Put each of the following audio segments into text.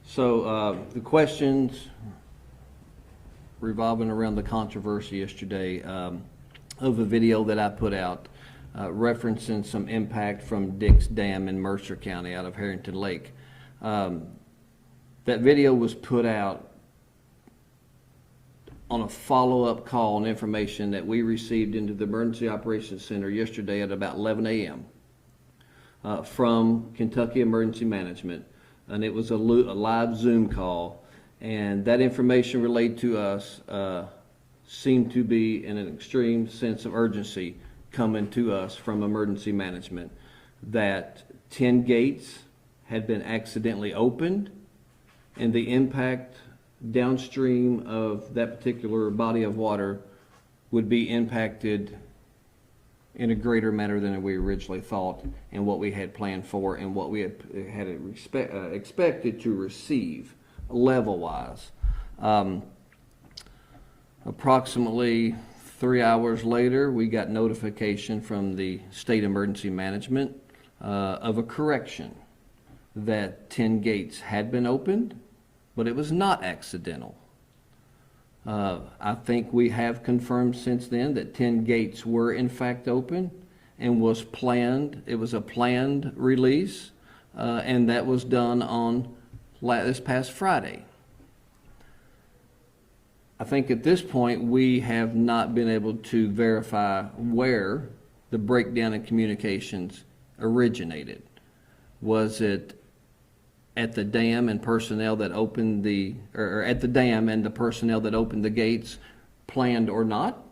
So the questions revolving around the controversy yesterday of a video that I put out referencing some impact from Dick's Dam in Mercer County out of Harrington Lake. That video was put out on a follow-up call and information that we received into the Emergency Operations Center yesterday at about 11 a.m. From Kentucky Emergency Management, and it was a live Zoom call, and that information relayed to us seemed to be in an extreme sense of urgency coming to us from Emergency Management, that 10 gates had been accidentally opened, and the impact downstream of that particular body of water would be impacted in a greater manner than we originally thought, and what we had planned for, and what we had expected to receive level-wise. Approximately 3 hours later, we got notification from the State Emergency Management of a correction that 10 gates had been opened, but it was not accidental. I think we have confirmed since then that 10 gates were in fact open and was planned. It was a planned release, and that was done on this past Friday. I think at this point we have not been able to verify where the breakdown in communications originated. Was it at the dam and personnel that opened or at the dam and the personnel that opened the gates, planned or not?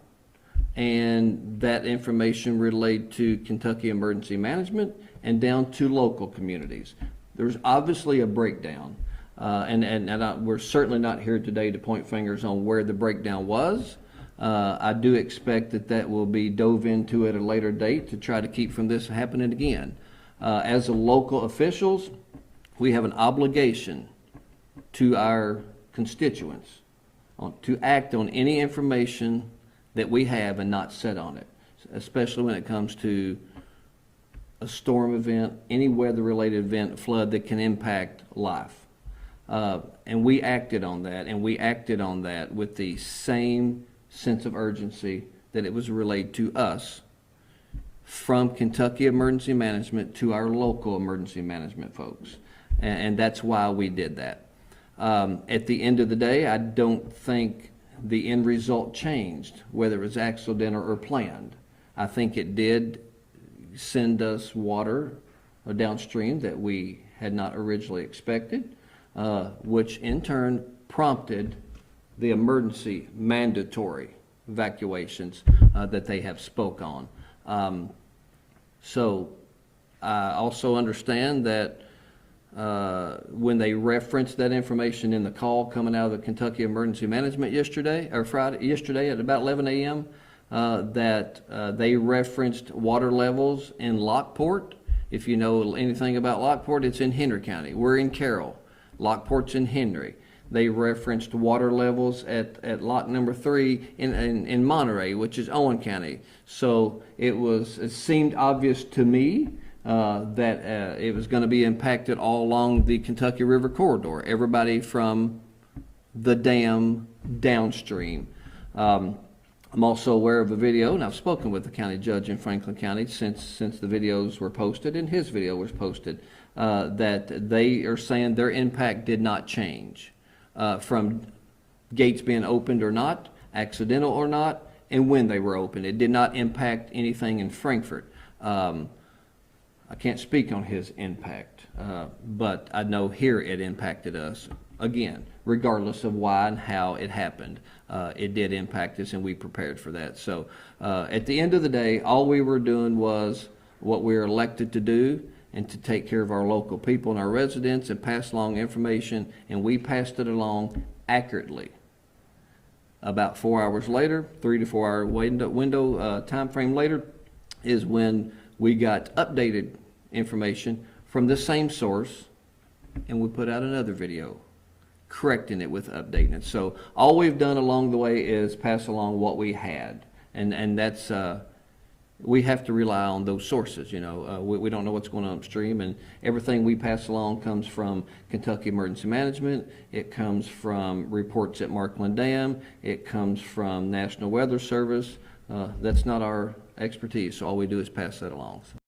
And that information relayed to Kentucky Emergency Management and down to local communities. There's obviously a breakdown, and we're certainly not here today to point fingers on where the breakdown was. I do expect that will be dove into at a later date to try to keep from this happening again. As a local officials, we have an obligation to our constituents to act on any information that we have and not sit on it, especially when it comes to a storm event, any weather-related event, flood that can impact life. And we acted on that, and we acted on that with the same sense of urgency that it was relayed to us from Kentucky Emergency Management to our local emergency management folks. And that's why we did that. At the end of the day, I don't think the end result changed, whether it was accidental or planned. I think it did send us water downstream that we had not originally expected, which in turn prompted the emergency mandatory evacuations that they have spoke on. So I also understand that when they referenced that information in the call coming out of the Kentucky Emergency Management yesterday at about 11 a.m., that they referenced water levels in Lockport. If you know anything about Lockport, it's in Henry County. We're in Carroll. Lockport's in Henry. They referenced water levels at lock number 3 in Monterey, which is Owen County. So it seemed obvious to me that it was going to be impacted all along the Kentucky River corridor, everybody from the dam downstream. I'm also aware of a video, and I've spoken with the county judge in Franklin County since the videos were posted, and his video was posted, that they are saying their impact did not change from gates being opened or not, accidental or not, and when they were opened. It did not impact anything in Frankfort. I can't speak on his impact, but I know here it impacted us. Again, regardless of why and how it happened, it did impact us, and we prepared for that. So at the end of the day, all we were doing was what we were elected to do, and to take care of our local people and our residents and pass along information, and we passed it along accurately. About 4 hours later, 3 to 4 hour window time frame later, is when we got updated information from the same source, and we put out another video correcting it with updating it. So all we've done along the way is pass along what we had, and that's we have to rely on those sources, you know. We don't know what's going on upstream, and everything we pass along comes from Kentucky Emergency Management. It comes from reports at Markland Dam. It comes from National Weather Service. That's not our expertise, so all we do is pass that along.